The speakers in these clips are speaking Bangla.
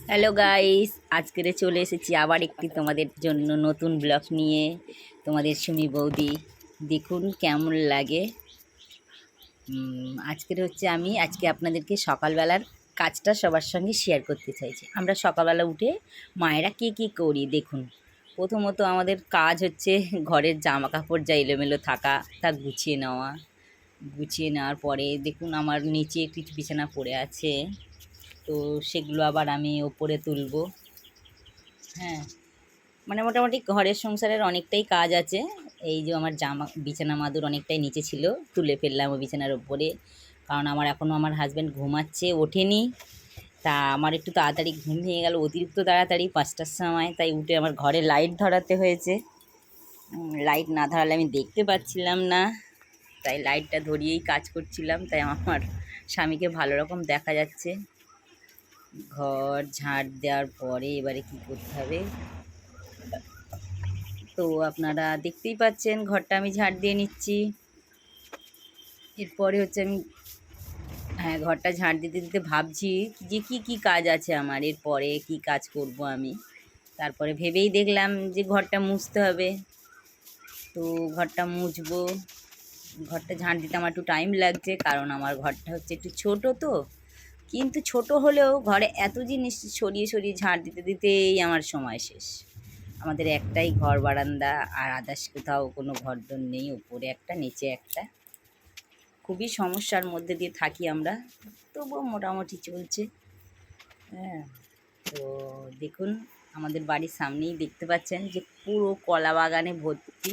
হ্যালো গাইস, আজকের চলে এসেছি আবার একটি তোমাদের জন্য নতুন ব্লগ নিয়ে। তোমাদের সুমি বৌদি, দেখুন কেমন লাগে। আজকে আপনাদেরকে সকালবেলার কাজটা সবার সঙ্গে শেয়ার করতে চাইছি। আমরা সকালবেলা উঠে মায়েরা কী করি দেখুন। প্রথমত আমাদের কাজ হচ্ছে ঘরের জামা কাপড় যা এলোমেলো থাকা তা গুছিয়ে নেওয়ার পরে দেখুন আমার নিচে কিছু বিছানা পড়ে আছে, তো সেগুলো আবার আমি ওপরে তুলবো। হ্যাঁ, মানে মোটামুটি ঘরের সংসারের অনেকটাই কাজ আছে। এই যে আমার বিছানা মাদুর অনেকটাই নিচে ছিল, তুলে ফেললাম ও বিছানার ওপরে, কারণ এখনও আমার হাজব্যান্ড ঘুমাচ্ছে, ওঠেনি। তা আমার একটু তাড়াতাড়ি ঘুম ভেঙে গেল, অতিরিক্ত তাড়াতাড়ি 5টার সময়, তাই উঠে আমার ঘরে লাইট ধরাতে হয়েছে। লাইট না ধরালে আমি দেখতে পাচ্ছিলাম না, তাই লাইটটা ধরিয়েই কাজ করছিলাম, তাই আমার স্বামীকে ভালো রকম দেখা যাচ্ছে। ঘর ঝাড় দেওয়ার পরে এবারে কি করতে হবে, তো আপনারা দেখতেই পাচ্ছেন ঘরটা আমি ঝাড় দিয়ে নিচ্ছি। এরপরে হচ্ছে আমি ঘরটা ঝাড় দিতে দিতে ভাবছি যে কি কাজ আছে আমার, এরপরে কি কাজ করব আমি। তারপরে ভেবেই দেখলাম যে ঘরটা মুছতে হবে, তো ঘরটা মুছবো। ঘরটা ঝাড় দিতে আমার একটু টাইম লাগছে, কারণ আমার ঘরটা হচ্ছে একটু ছোট, তো কিন্তু ছোট হলেও ঘরে এত জিনিস সরিয়ে সরিয়ে ঝাড় দিতে দিতেই আমার সময় শেষ। আমাদের একটাই ঘর বারান্দা, আর আদার্স কোথাও কোনো ঘরদোর নেই, উপরে একটা নিচে একটা। খুবই সমস্যার মধ্যে দিয়ে থাকি আমরা, তবুও মোটামুটি চলছে। হ্যাঁ, তো দেখুন আমাদের বাড়ির সামনেই দেখতে পাচ্ছেন যে পুরো কলা বাগানে ভর্তি।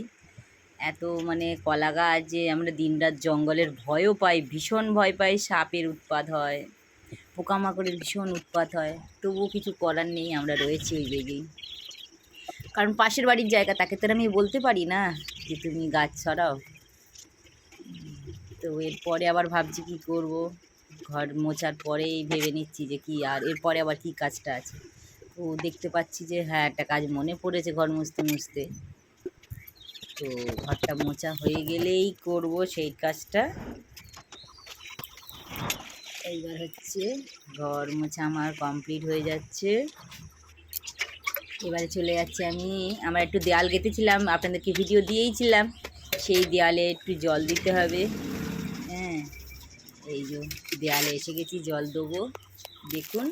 এত মানে কলা গাছ যে আমরা দিনরাত জঙ্গলের ভয়ও পাই, ভীষণ ভয় পাই, সাপের উৎপাত হয়, পোকামাকড়ের ভীষণ উৎপাত হয়, তবুও কিছু করার নেই, আমরা রয়েছি ওই জায়গায়। কারণ পাশের বাড়ির জায়গা, তাকে তো আমি বলতে পারি না যে তুমি গাছ সরাও। তো এরপরে আবার ভাবছি কি করব, ঘর মোছার পরেই ভেবে নিচ্ছি যে কি, আর এরপরে আবার কি কাজটা আছে। তো দেখতে পাচ্ছি যে হ্যাঁ, একটা কাজ মনে পড়েছে ঘর মুছতে মুছতে। তো ঘরটা মোছা হয়ে গেলেই করব সেই কাজটা। এইবার হচ্ছে ঘর মোছা আমার কমপ্লিট হয়ে যাচ্ছে। এবারে চলে যাচ্ছি আমার একটু দেয়াল গেঁথেছিলাম, আপনাদেরকে ভিডিও দিয়েইছিলাম, সেই দেয়ালে একটু জল দিতে হবে। হ্যাঁ, এই যে দেয়ালে এসে গেছি, জল দেবো। দেখুন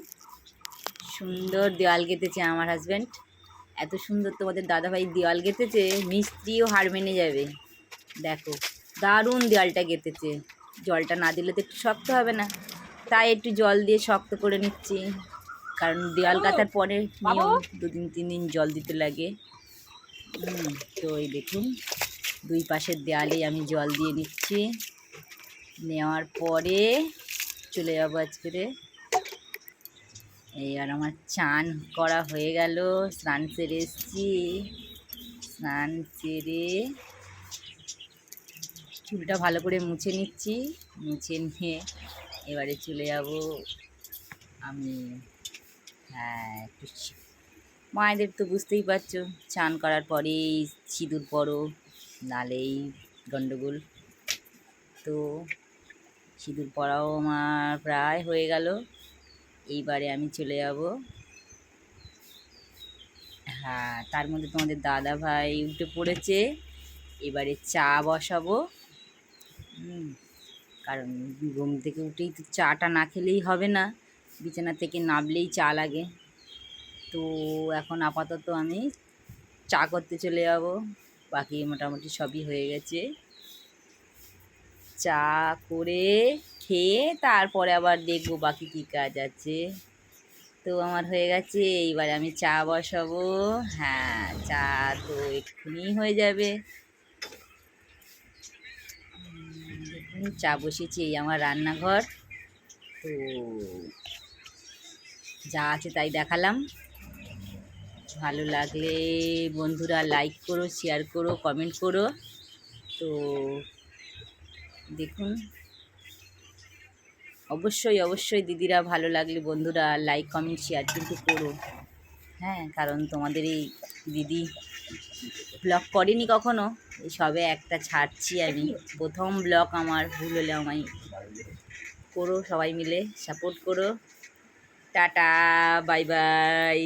সুন্দর দেওয়াল গেঁথেছে আমার হাজব্যান্ড, এত সুন্দর তোমাদের দাদাভাই দেওয়াল গেঁথেছে, মিস্ত্রিও হার মেনে যাবে। দেখো দারুণ দেওয়ালটা গেঁথেছে। জলটা না দিলে তো একটু শক্ত হবে না, তাই একটু জল দিয়ে শক্ত করে নিচ্ছি, কারণ দেওয়াল গাঁথার পরে নিয়ম 2-3 দিন জল দিতে লাগে। তো এই দেখুন দুই পাশের দেওয়ালেই আমি জল দিয়ে নিচ্ছি। নেওয়ার পরে চলে যাবো আজকে। এই আর আমার চান করা হয়ে গেল, স্নান সেরে এসেছি। স্নান সেরে চুলটা ভালো করে মুছে নিচ্ছি, মুছে নিয়ে এবারে চলে যাব আমি। হ্যাঁ, একটু মায়েদের তো বুঝতেই পারছো, চান করার পরেই সিঁদুর পরো, নালেই গন্ডগোল। তো সিঁদুর পরাও আমার প্রায় হয়ে গেল, এইবারে আমি চলে যাব। হ্যাঁ, তার মধ্যে তোমাদের দাদা ভাই উঠে পড়েছে, এবারে চা বসাবো। কারণ ঘুম থেকে উঠেই তো চাটা না খেলেই হবে না, বিছানা থেকে নামলেই চা লাগে। তো এখন আপাতত আমি চা করতে চলে যাব, বাকি মোটামুটি সবই হয়ে গেছে। চা করে খেয়ে তারপরে আবার দেখবো বাকি কী কাজ আছে। তো আমার হয়ে গেছে, এইবার আমি চা বসাবো। হ্যাঁ, চা তো এক্ষুনি হয়ে যাবে। দেখুন চা বসেছি, এই আমার রান্নাঘর। তো যা আছে তাই দেখালাম। ভালো লাগলে বন্ধুরা লাইক করো, শেয়ার করো, কমেন্ট করো। তো দেখুন অবশ্যই দিদিরা ভালো লাগলে বন্ধুরা লাইক কমেন্ট শেয়ার কিন্তু করো। হ্যাঁ, কারণ তোমাদের এই দিদি ব্লগ করেনি কখনো, এই সবে একটা ছাড়ছি আমি, প্রথম ব্লগ আমার। ভুল হলে আমায় করো, সবাই মিলে সাপোর্ট করো। Tata, bye bye.